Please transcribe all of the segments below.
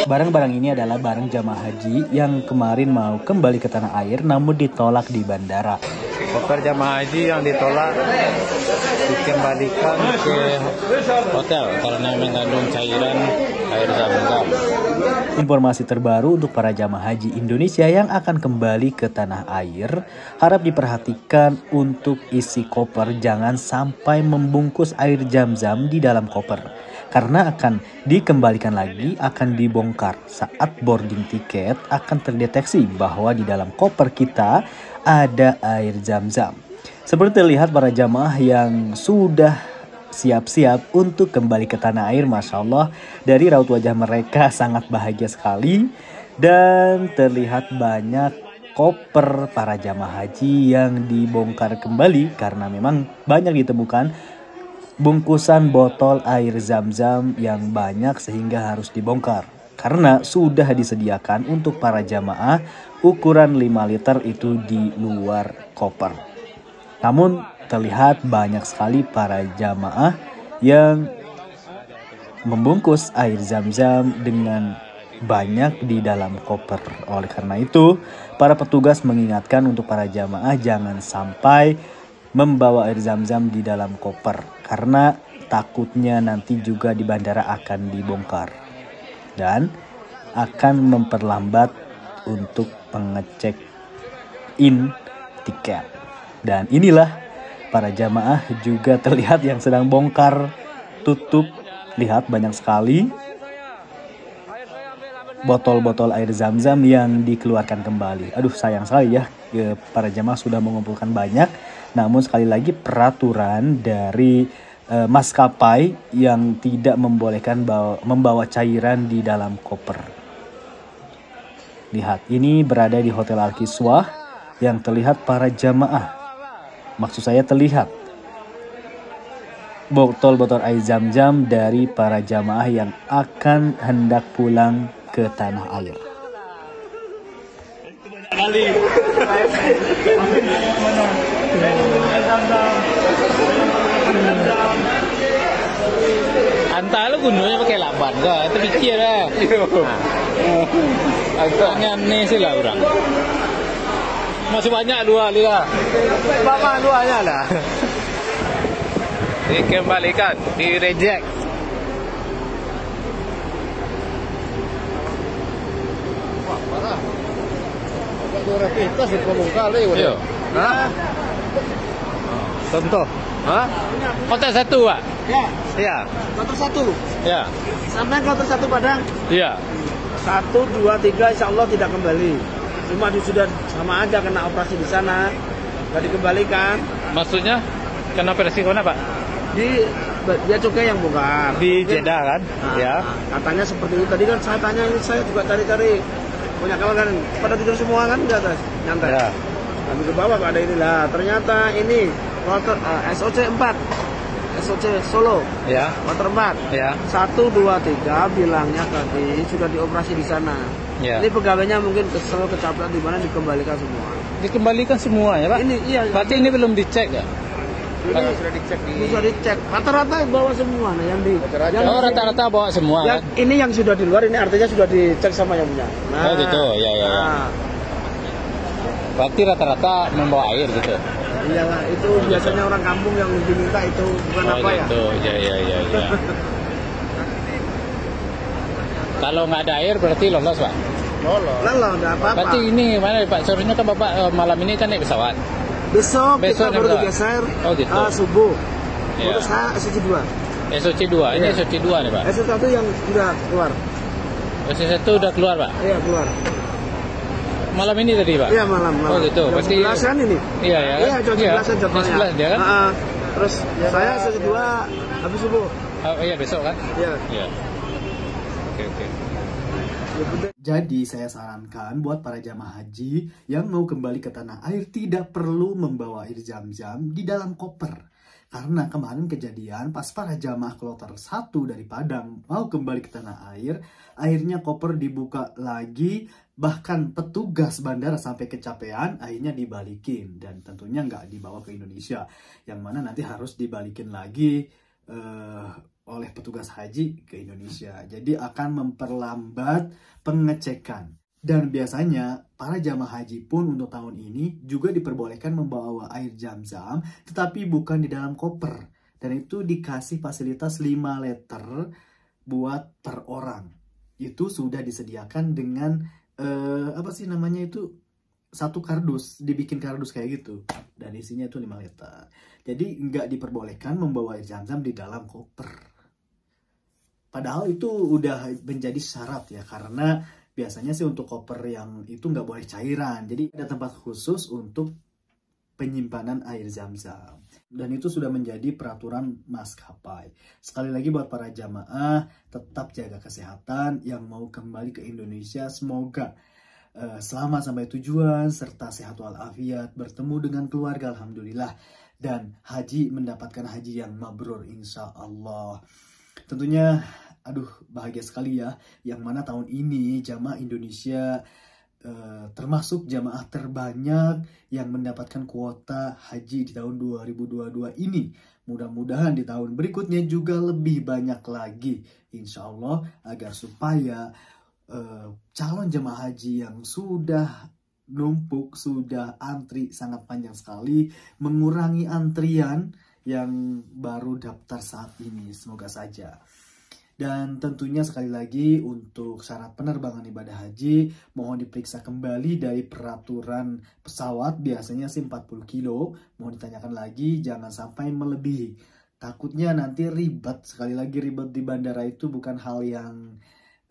Barang-barang ini adalah barang jamaah haji yang kemarin mau kembali ke tanah air namun ditolak di bandara. Koper jamaah haji yang ditolak dikembalikan ke hotel karena mengandung cairan air zam-zam. Informasi terbaru untuk para jamaah haji Indonesia yang akan kembali ke tanah air, harap diperhatikan untuk isi koper, jangan sampai membungkus air zam-zam di dalam koper. Karena akan dikembalikan lagi, akan dibongkar. Saat boarding tiket akan terdeteksi bahwa di dalam koper kita ada air zam-zam. Seperti terlihat para jamaah yang sudah siap-siap untuk kembali ke tanah air, Masya Allah, dari raut wajah mereka sangat bahagia sekali. Dan terlihat banyak koper para jamaah haji yang dibongkar kembali karena memang banyak ditemukan bungkusan botol air zam-zam yang banyak sehingga harus dibongkar. Karena sudah disediakan untuk para jamaah ukuran 5 liter itu di luar koper. Namun terlihat banyak sekali para jamaah yang membungkus air zam-zam dengan banyak di dalam koper. Oleh karena itu, para petugas mengingatkan untuk para jamaah jangan sampai membawa air zam-zam di dalam koper karena takutnya nanti juga di bandara akan dibongkar dan akan memperlambat untuk pengecek in tiket. Dan inilah para jamaah juga terlihat yang sedang bongkar tutup. Lihat banyak sekali botol-botol air zam-zam yang dikeluarkan kembali. Aduh, sayang sekali ya, para jamaah sudah mengumpulkan banyak. Namun sekali lagi peraturan dari maskapai yang tidak membolehkan membawa cairan di dalam koper. Lihat, ini berada di Hotel Al-Kiswah yang terlihat para jamaah. Maksud saya terlihat botol-botol air zam-zam dari para jamaah yang akan hendak pulang ke tanah air. Antara gunanya pakai laban kah? Itu pikir lah. Agaknya aneh sih lah orang. Masih banyak dua lihat. Bapak duanya lah. Dikembalikan, di reject. Wah, parah. Dua kita sih pembongkar lagi. Iya. Hah? Contoh. Hah? Kloter 1, Pak? Ya. Iya. Kloter 1. Ya. Sampai kloter 1 Padang. Iya. 1, 2, 3 insya Allah tidak kembali. Cuma sudah sama aja kena operasi di sana. Gak dikembalikan. Maksudnya kena operasi mana, Pak? Di dia cukai yang bongkar. Di Jeddah kan? Nah, Ya. Katanya seperti itu. Tadi kan saya tanya, ini saya juga cari-cari. Banyak kalau kan pada tidur semua kan di atas, nyantai. Ya. Tapi ke bawah gak ada inilah. Ternyata ini kloter SOC 4. SOC Solo. Ya. Kloter 4. Ya. 1, 2, 3 bilangnya tadi sudah dioperasi di sana. Ya. Ini pegawainya mungkin kesel, kecapean di mana dikembalikan semua. Dikembalikan semua ya, Pak? Ini iya. Berarti ini belum dicek ya? Ini sudah dicek sudah dicek. Rata-rata bawa semua nah yang di Rata-rata bawa semua yang, kan? ini yang sudah di luar ini artinya sudah dicek sama yang punya. Oh gitu, ya. Nah, Berarti rata-rata membawa air gitu? iyalah, itu biasanya orang kampung yang diminta itu bukan apa gitu. Ya. Kalau nggak ada air berarti lolos, Pak? Lolos, nggak apa-apa. Berarti ini mana Pak? Seharusnya kan Bapak malam ini kan naik pesawat. Besok kita baru digeser subuh. Ya. Terus saya SOC 2. SOC 2, ini SOC 2 nih, Pak? SOC 1 yang sudah keluar. SOC 1 udah keluar, Pak? Iya, keluar. Malam ini tadi, Pak? Iya, malam. Oh gitu, berarti 11-an ini? Iya, ya kan? Iya, jam 11-an jadwalnya. 11 dia kan? Terus ya, saya SOC 2 habis subuh. Oh iya, besok kan? Iya. Oke. Jadi saya sarankan buat para jamaah haji yang mau kembali ke tanah air tidak perlu membawa air zam-zam di dalam koper. Karena kemarin kejadian pas para jamaah kloter 1 dari Padang mau kembali ke tanah air, akhirnya koper dibuka lagi, bahkan petugas bandara sampai kecapean akhirnya dibalikin. Dan tentunya nggak dibawa ke Indonesia, yang mana nanti harus dibalikin lagi oleh petugas haji ke Indonesia. Jadi akan memperlambat pengecekan. Dan biasanya para jamaah haji pun untuk tahun ini juga diperbolehkan membawa air zam-zam, tetapi bukan di dalam koper. Dan itu dikasih fasilitas 5 liter buat per orang. Itu sudah disediakan dengan satu kardus, dibikin kardus kayak gitu. Dan isinya itu 5 liter. Jadi nggak diperbolehkan membawa air zam-zam di dalam koper. Padahal itu udah menjadi syarat ya, karena biasanya sih untuk koper yang itu nggak boleh cairan. Jadi ada tempat khusus untuk penyimpanan air zam-zam. Dan itu sudah menjadi peraturan maskapai. Sekali lagi buat para jamaah, tetap jaga kesehatan yang mau kembali ke Indonesia. Semoga selamat sampai tujuan, serta sehat walafiat, bertemu dengan keluarga, alhamdulillah. Dan haji mendapatkan haji yang mabrur, insya Allah. Tentunya bahagia sekali ya, yang mana tahun ini jamaah Indonesia termasuk jamaah terbanyak yang mendapatkan kuota haji di tahun 2022 ini. Mudah-mudahan di tahun berikutnya juga lebih banyak lagi, insya Allah, agar supaya calon jamaah haji yang sudah numpuk, sudah antri sangat panjang sekali, mengurangi antrian yang baru daftar saat ini. Semoga saja. Dan tentunya sekali lagi untuk syarat penerbangan ibadah haji mohon diperiksa kembali dari peraturan pesawat, biasanya sih 40 kilo. Mohon ditanyakan lagi, jangan sampai melebihi. Takutnya nanti ribet. Sekali lagi, ribet di bandara itu bukan hal yang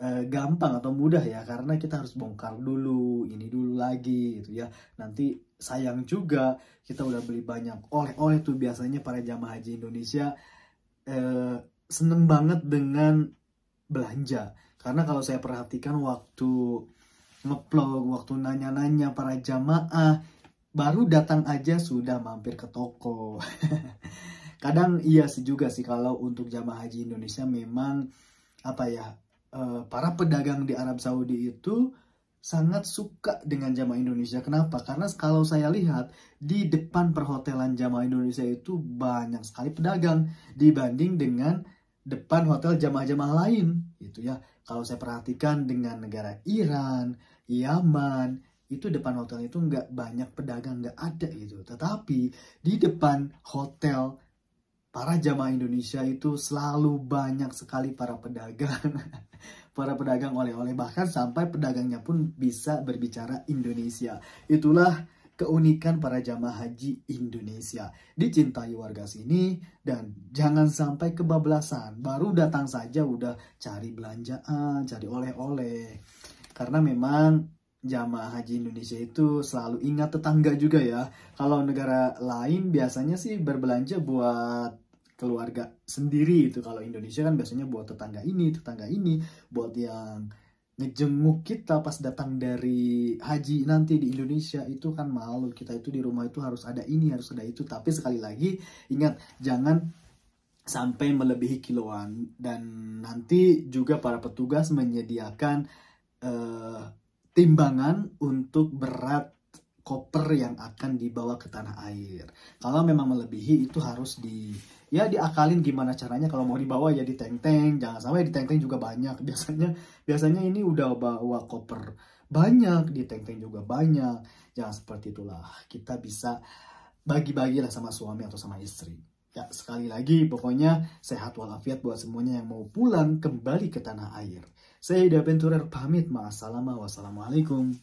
gampang atau mudah ya, karena kita harus bongkar dulu, ini dulu lagi gitu ya. Nanti sayang juga, kita udah beli banyak oleh-oleh tuh. Biasanya para jamaah haji Indonesia seneng banget dengan belanja. Karena kalau saya perhatikan waktu ngeplog, waktu nanya-nanya para jamaah, baru datang aja sudah mampir ke toko. Kadang iya sih juga sih, kalau untuk jamaah haji Indonesia memang para pedagang di Arab Saudi itu sangat suka dengan jamaah Indonesia. Kenapa? Karena kalau saya lihat di depan perhotelan jamaah Indonesia itu banyak sekali pedagang dibanding dengan depan hotel jamaah-jamaah lain gitu ya. Kalau saya perhatikan dengan negara Iran, Yaman, itu depan hotel itu nggak banyak pedagang, nggak ada gitu. Tetapi di depan hotel para jamaah Indonesia itu selalu banyak sekali para pedagang. Para pedagang oleh-oleh, bahkan sampai pedagangnya pun bisa berbicara Indonesia. Itulah keunikan para jamaah haji Indonesia. Dicintai warga sini dan jangan sampai kebablasan. Baru datang saja udah cari belanjaan, cari oleh-oleh. Karena memang jamaah haji Indonesia itu selalu ingat tetangga juga ya. Kalau negara lain biasanya sih berbelanja buat keluarga sendiri itu. Kalau Indonesia kan biasanya buat tetangga ini, buat yang ngejenguk kita pas datang dari haji nanti di Indonesia. Itu kan malu, kita itu di rumah itu harus ada ini, harus ada itu. Tapi sekali lagi ingat, jangan sampai melebihi kiloan. Dan nanti juga para petugas menyediakan timbangan untuk berat koper yang akan dibawa ke tanah air. Kalau memang melebihi itu harus diakalin gimana caranya. Kalau mau dibawa ya di teng-teng, jangan sampai di teng-teng juga banyak. Biasanya ini udah bawa koper banyak, di teng-teng juga banyak. Jangan seperti itulah. Kita bisa bagi-bagilah sama suami atau sama istri. Ya, sekali lagi pokoknya sehat walafiat buat semuanya yang mau pulang kembali ke tanah air. Saya Ida Venturer pamit, ma'assalamah, wassalamualaikum.